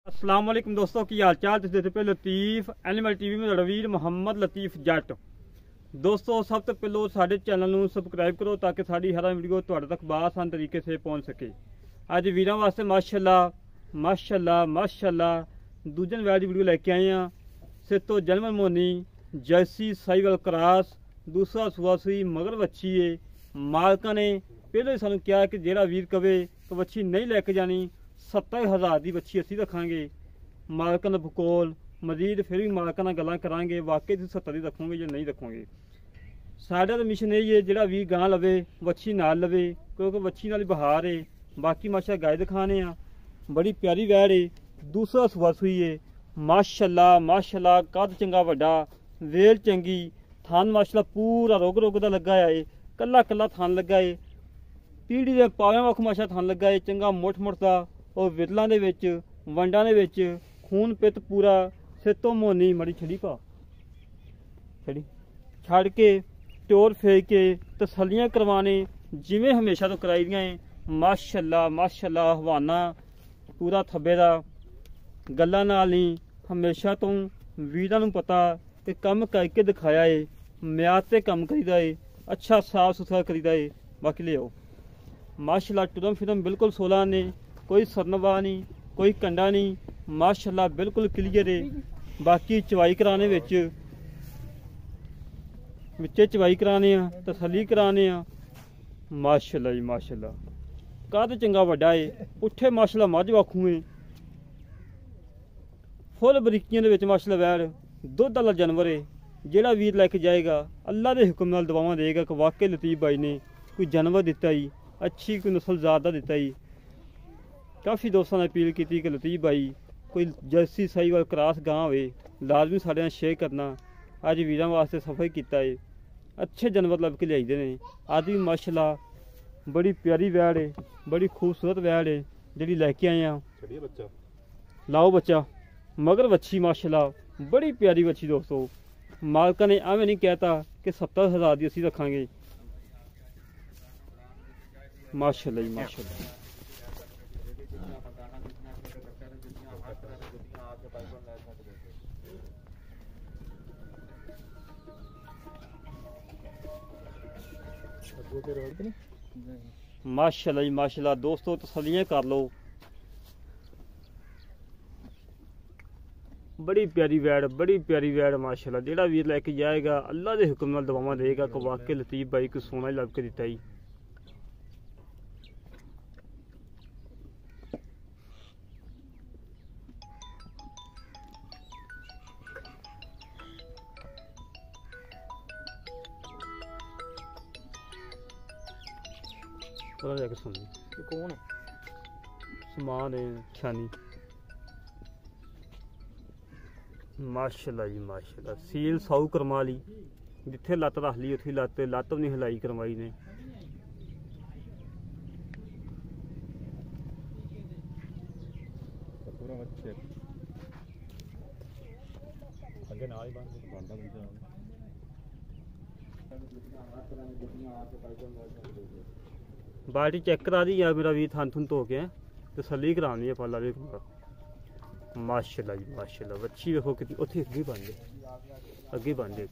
अस्सलाम वालेकुम दोस्तों की हाल चाल। तुसीं देखदे पे लतीफ एनिमल टीवी में रणवीर मोहम्मद लतीफ जट। दोस्तों सब तो पहलो साडे चैनल नूं सबसक्राइब करो ताकि साडी हर वीडियो तुहाडे तक बआसान तरीके से पहुँच सके। अज वीरां वास्ते माशाअल्लाह माशाअल्लाह माशाअल्लाह दूजन वैड वीडियो लैके आए हैं। सितो जन्मन मोनी जर्सी साहिवाल क्रॉस दूसरा सुआ सुई मगर वच्छी है। मालका ने पहले ही सानू कहा कि जेड़ा वीर कवे तो वच्छी नहीं लैके जानी 70,000 की वच्छी असी रखांगे। मालका कोल मजीद फिर भी मालका नाल गल्लां करांगे वाकई तुसीं 70 की रखोगे या नहीं रखोगे। साडा तो मिशन यही है जेड़ा वीर गां लवे वच्छी नाल लवे क्योंकि वच्छी नाल बहार है। बाकी माशा गाय दिखाने आ बड़ी प्यारी वैड़ है। दूसरा सुआ सुई है माशाअल्लाह माशाअल्लाह कद चंगा वड्डा वेल चंगी थान माशाअल्लाह पूरा रोग रोग दा लगा है। कल्ला कल्ला थान लगा है। पीढ़ी दे पावें वख माशा थान लगा है चंगा मुठ मुठ दा और विरलों दे विच वंडां दे विच खून पित पूरा सितो मोनी मड़ी छड़ी पा छड़ी छड़ के टोर फेर के तसलियां करवाने जिवें हमेशा तो कराई दियां है। माशाअल्लाह माशाअल्लाह हवाना पूरा थब्बे दा गल्लां नाल नहीं हमेशा तो वीरां नूं पता कि कम करके दिखाया है। म्याद ते कम करीदा है अच्छा साफ सुथरा करीदा है। बाकी ले आओ माशाअल्लाह टुरम फिरम बिल्कुल 16 ने कोई सरनवा नहीं कोई कंडा नहीं माशाअल्लाह बिल्कुल क्लियर है। बाकी चवाई कराने विच चवाई कराने तसली कराने माशाअल्लाह जी माशाअल्लाह कद चंगा वड्डा है। उठे माशाअल्लाह मझ वाखू है फुल बरीकियां दे विच माशाअल्लाह वैड़ दुध वाला जानवर है। जेड़ा वीर लैके जाएगा अल्लाह के हुक्म नाल दुआवां देगा कि वाकई लतीफ भाई ने कोई जानवर दिता ही अच्छी कोई नस्ल जात दा दिता ही। काफ़ी दोस्तों ने अपील की कि लतीफ भाई कोई जर्सी साहिवाल क्रॉस गां होवे लाजमी साढ़े नाल शेयर करना। अज वीरां वास्ते सफ़र किया है अच्छे जानवर लभ के लियाईदे ने। अज भी माशाअल्लाह बड़ी प्यारी वैड़ है बड़ी खूबसूरत वैड़ है जिहड़ी लैके आए हैं। बच्चा लाओ बच्चा मगर वच्छी माशाअल्लाह बड़ी प्यारी वच्छी दोस्तों। मालका ने एवें नहीं कहता कि 70,000 की असी रखांगे। माशाअल्लाह जी माशाअल्लाह माशाअल्लाह जी माशाअल्लाह दोस्तों तसलियां कर लो। बड़ी प्यारी वैड़ माशाअल्लाह जेड़ा वीर लैके जाएगा अल्लाह के हुक्म नाल दुआवां देगा कि वाकई लतीफ भाई को सोना ही लभ के दिता ही। जाके सुन कौन समान है छानी माशाअल्लाह जी माशाअल्लाह सील साऊ करवा ली जिथे लत्त रख ली उथे लत्त भी नहीं हिलाई करवाई ने। बाल्टी चेक करा दी यार मेरा वीर थान थुन धो के तसली करानी है पाला भी माशाअल्लाह जी माशाअल्लाह। वच्छी देखो कि उथे अगे बन दे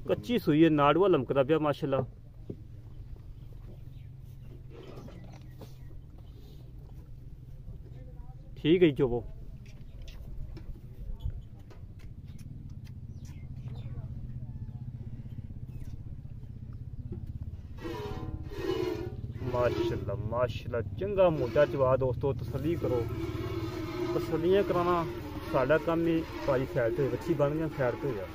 कच्ची सुई है नाड़ुआ लमकदा पिया माशाअल्लाह। ठीक है चोवो माशाअल्लाह माशाअल्लाह चंगा मोटा चवा दोस्तों। तसली करो तसलियां कराना साडा काम ही भाई साइड तो वच्छी बन गया साइड तो गया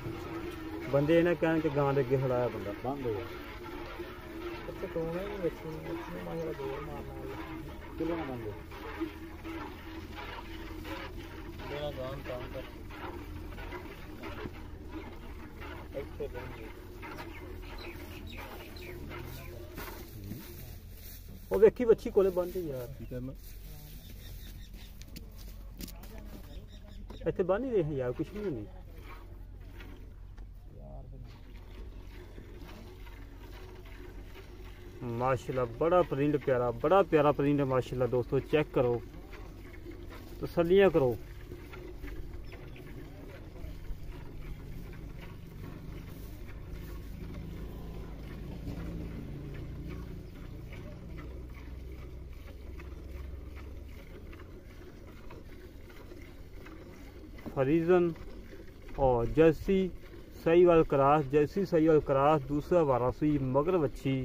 बंदे इन्हें कहन कि गां दे अगे खड़ाया बंदा बंद हो गया। वो वेखी वच्छी कोले बंद यार इतने बन ही रहे यार कुछ भी नहीं। माशाल्लाह बड़ा प्रिंट प्यारा, बड़ा प्यारा प्रिंट है माशाल्लाह। दोस्तों चेक करो, तसल्लियां करो। फ्रीजन और Jersey Sahiwal cross, Jersey Sahiwal cross, दूसरा वारासी मगर बच्ची,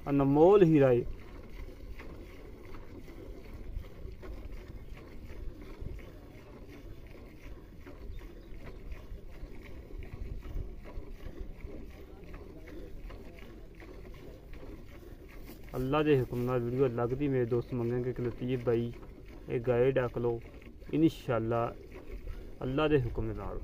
अनमोल हीरा है। अल्लाह के हुक्म नाल वीडियो लगती मेरे दोस्त मंगेंगे कि लतीफ भाई ये गाय डक लो, इंशाअल्लाह अल्लाह के हुक्म नाल।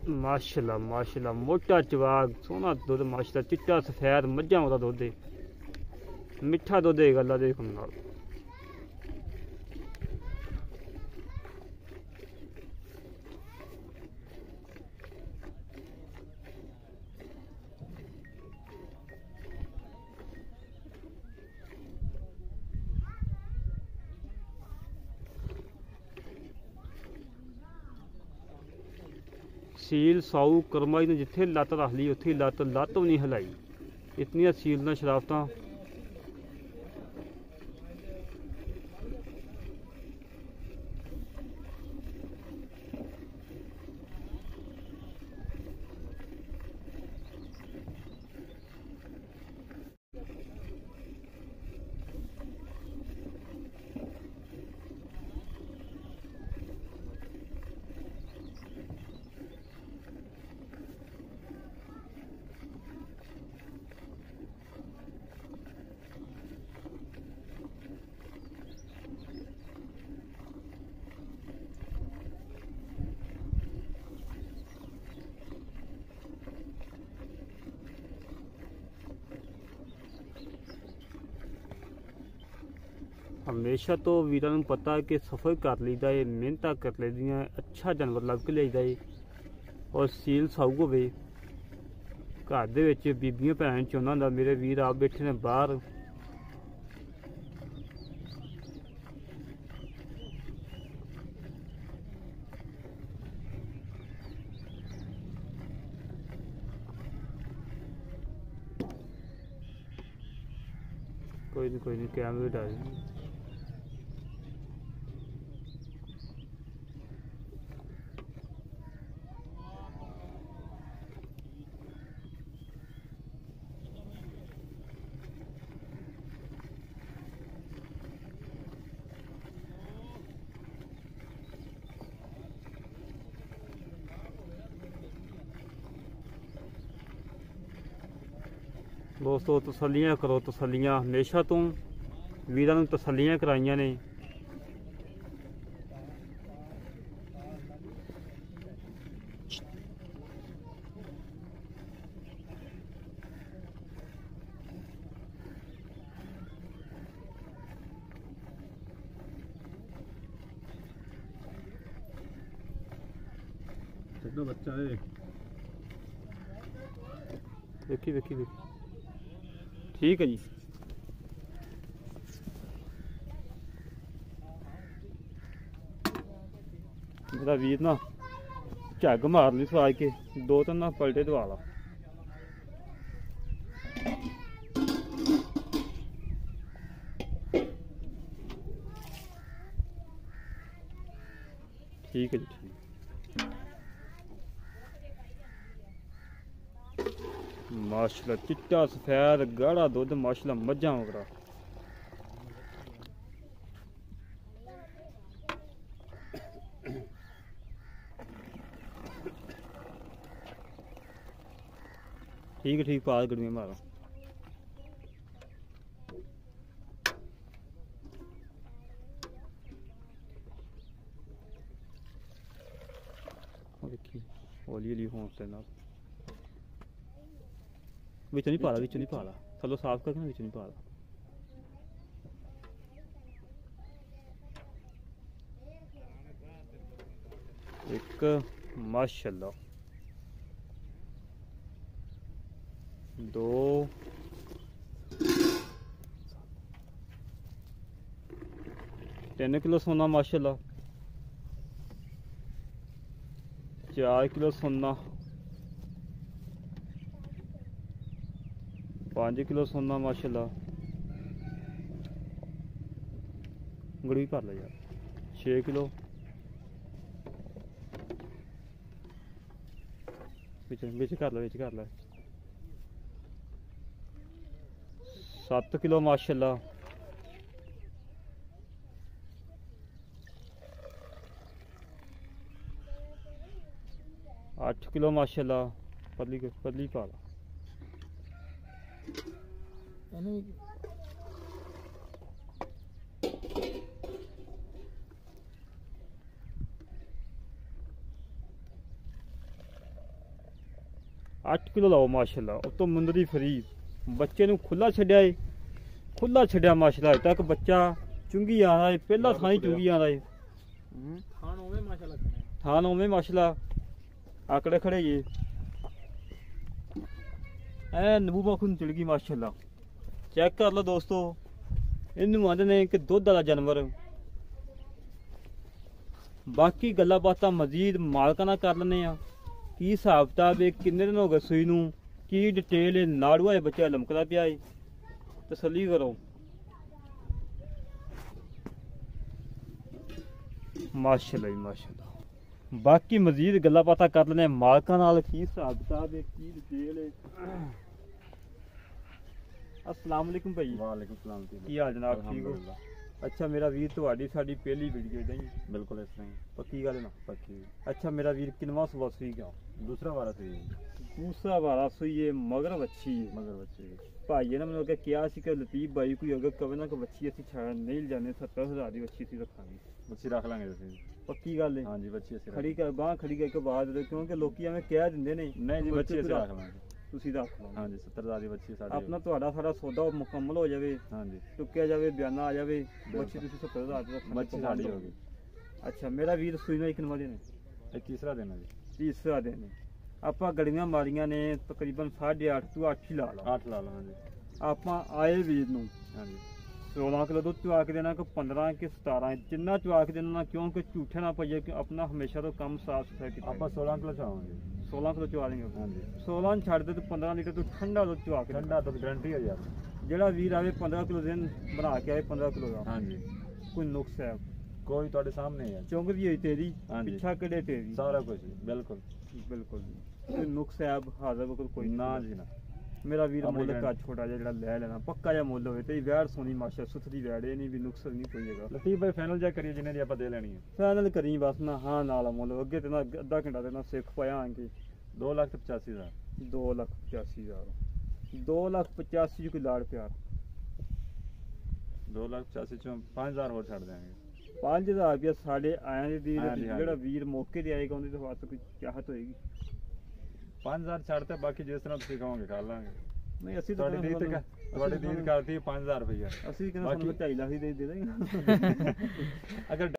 माशाल्लाह माशाल्लाह मोटा चवाग सोहना दुध, माशाल्लाह चिट्टा सफेद मझां दा दुध, मिठा दुध है अल्लाह के हुक्म नाल। सील साऊ कर्मा जी ने जिथे लत्त रख ली उत्थे लत्त भी नहीं हिलाई, इतनियां सील न शराफतां। हमेशा तो वीरां नूं पता है कि सफ़र कर लीदा है, मेहनत कर लैदियां, अच्छा जानवर लभ के लिआईदा है। और सील साऊ होवे घर दे विच बीबियां भैन चौंदा हुंदा, मेरे वीर आप बैठे ने बाहर। कोई नहीं कैमरे डाल। दोस्तों तसल्लियां करो तसल्लियां, हमेशा तो वीरां नूं तसल्लियां कराइयां ने। बच्चा है देखी देखी देखी, ठीक है जी। मेरा वीर ना झग मार ली सवाज के, दो तीन ना पलटे दवा ला। ठीक है जी ठीक। माशाल्लाह चिट्टा सफेद गाढ़ा दुध, माशाल्लाह मझां वगैरह। ठीक है ठीक, पास गड़ियाँ मारो। देखिए हौली हौली हौसले नाल, विच नहीं पाला, विच नहीं पाला, थल्लों साफ करके विच नहीं पाला। एक माशाल्लाह 2 3 किलो सोना माशाल्लाह, 4 किलो सोना, 5 किलो सोना माशाल्लाह, गड़ी कर लो यार, 6 किलो, बिच कर लो 7 किलो माशाल्लाह, 8 किलो माशाल्लाह, पतली पा ला, 8 किलो लाओ माशाल्लाह। उतो मुंदरी फ्री, बच्चे नूं खुला छड्या है, खुला छड्या माशाल्लाह। अजे तक बच्चा चुंगी आ रहा है, पहला थां ही चुंगी आ रहा है, थान उवें माशाल्लाह आकड़े खड़े ये ऐ नबू मखून चढ़ गई माशाल्लाह। चेक कर लो दोस्तों, इनू आंदे ने कि दुध वाला जानवर। बाकी गल्लां बातां मजीद मालकां नाल कर लैने आ, की हिसाब किताब है, किन्ने दिन हो गए सूई नूं, की डिटेल है, नाड़ूआ है बच्चा लमकदा पिया है, तसल्ली करो माशाल्लाह जी माशाल्लाह। बाकी मजीद गल्लां बातां कर लैने मालकां नाल, की हिसाब किताब है, की डिटेल है। अस्सलाम वालेकुम भाई। वालेकुम सलाम जी। की हाल जनाब, ठीक हो? अच्छा मेरा वीर, तुहाडी साडी पहली वीडियो इदां ही बिल्कुल इस तरह ही पक्की गल ना? पक्की। अच्छा मेरा वीर, किनवा सुबह सूई गया? दूसरा वारा सी, दूसरा वारा सूई है, मगर बच्ची है। मगर बच्चे भाई ने मैंने क्या सी कि लतीफ भाई कोई अगर कवे ना कि बच्ची असीं छाड़ नहीं जाने, 70,000 की बच्ची असीं रखांगे। बच्ची रख लांगे तुसीं? पक्की गल है? हाँ जी, बच्ची असीं खड़ी कर बांह खड़ी करके बाद, क्योंकि लोकी एवें कह दिंदे ने नहीं जी, बच्ची असीं रख लांगे। ਤੁਸੀਂ ਰੱਖ ਲਓ। हाँ जी, 70,000 की बच्ची साडी। ਆਪਣਾ ਤੁਹਾਡਾ ਸਾਰਾ ਸੌਦਾ ਮੁਕੰਮਲ ਹੋ ਜਾਵੇ, हाँ जी, ਚੁੱਕਿਆ ਜਾਵੇ, ਬਿਆਨਾ ਆ ਜਾਵੇ, ਬੱਚੀ ਤੁਸੀਂ 70,000 ਦੀ ਰੱਖਣੀ। बच्ची साडी होगी। ਅੱਛਾ ਮੇਰਾ ਵੀਰ ਸੂਈ ਨੂੰ ਕਿੰਨੇ ਵਜੇ ਨੇ? ये तीसरा दिन है जी। ਤੀਸਰਾ ਦਿਨ ਨੇ। ਆਪਾਂ ਗੜੀਆਂ ਮਾਰੀਆਂ ਨੇ ਤਕਰੀਬਨ 8:30 ਤੋਂ 8 ਹੀ ਲਾ ਲਓ। 8 ला लो। हाँ जी, ਆਪਾਂ ਆਏ ਵੀਰ ਨੂੰ हाँ जी, 16 ਕਿਲੋ ਦੁੱਧ ਚਵਾ ਕੇ ਦੇਣਾ ਕਿ 15 ਕਿ 17, ਜਿੰਨਾ ਚਵਾ ਕੇ ਦੇਣਾ, ਕਿਉਂਕਿ ਝੂਠੇ ਨਾ ਪਈਏ ਕਿ ਆਪਣਾ ਹਮੇਸ਼ਾ ਤੋਂ ਕੰਮ ਸਾਫ ਸੁਥਰਾ ਕੀਤਾ। आप 16 किलो चाहोगे? 16 ਕਿਲੋ ਚਵਾ ਦੇਂਗੇ। हाँ जी, 16 ਛੱਡ ਦੇ ਤੂੰ 15 ਲੀਟਰ ਤੂੰ ਠੰਡਾ ਦੁੱਧ ਚਵਾ ਕੇ ਦੇ। ठंडा तो गारंटी है यार। ਜਿਹੜਾ ਵੀਰ ਆਵੇ 15 ਕਿਲੋ ਦਿਨ ਬਣਾ ਕੇ ਆਏ, 15 ਕਿਲੋ ਦਾ हाँ जी, ਕੋਈ ਨੁਕਸ ਹੈ? कोई ਤੁਹਾਡੇ सामने है। ਚੁੰਗਦੀ ਹੋਈ ਤੇਰੀ, ਹਾਂਜੀ। ਪਿੱਛਾ ਕਿਹੜੇ ਤੇਰੀ, सारा कुछ बिल्कुल। ਬਿਲਕੁਲ ਕੋਈ ਨੁਕਸ ਹੈ ਹਾਜ਼ਰ ਵਕਤ ਕੋਈ ना ਨਹੀਂ। जी ना। ਮੇਰਾ ਵੀਰ ਆਪਣੀ ਮੁੱਲ ਗੱਲ। ਕਾ ਛੋਟਾ ਜਿਹਾ ਜਿਹੜਾ ਲੈ ਲੈਣਾ, ਪੱਕਾ ਜਿਹਾ ਮੁੱਲ ਹੋਵੇ ਤੇ ਵੈੜ ਸੋਹਣੀ ਮਾਸ਼ਾ ਸੁਥਰੀ ਵੈੜ, ਇਹ ਨਹੀਂ ਵੀ ਨੁਕਸ ਨਹੀਂ ਕੋਈ ਹੈਗਾ। लतीफ भाई फाइनल जा करिए जिन्हें दी आप दे लेनी है। ਫਾਈਨਲ ਕਰੀ ਬਸ ਨਾ ਹਾਂ ਨਾਲ ਮੁੱਲ, ਅੱਗੇ ਤੇ ਨਾ ਅੱਧਾ ਘੰਟਾ ਤੇ ਨਾ ਸਿੱਖ ਪਾਇਆ ਆਂਗੇ। 2,85,000। 2,85,000 2,85,000 ਚ ਕੋਈ ਲਾੜ ਪਿਆਰ। 2,85,000 ਚੋਂ 5,000 ਹੋਰ ਛੱਡ ਦੇਾਂਗੇ। 5,000 ਰੁਪਇਆ ਸਾਡੇ ਆਇਆਂ ਦੀ ਹਾਂਜੀ, ਹਾਂਜੀ। ਜਿਹੜਾ ਵੀਰ ਮੌਕੇ ਤੇ ਆਏਗਾ ਉਹਦੀ ਤਾਂ ਵਾਸਤੇ ਕੋਈ ਚਾਹਤ ਹੋਏਗੀ। 5,000 ਛੱਡਤੇ, ਬਾਕੀ ਜਿਸ ਤਰ੍ਹਾਂ ਤੁਸੀਂ ਕਹੋਗੇ ਕਰ ਲਾਂਗੇ। ਨਹੀਂ ਅਸੀਂ ਤਾਂ ਤੁਹਾਡੀ ਨੀਤ ਕਰਤੀ 5,000 ਰੁਪਇਆ। ਅਸੀਂ ਕਹਿੰਦੇ ਬਾਕੀ- ਸਾਨੂੰ 2.5 ਲੱਖ ਦੀ ਦੇ ਦੇਂਗੇ। ਅਗਰ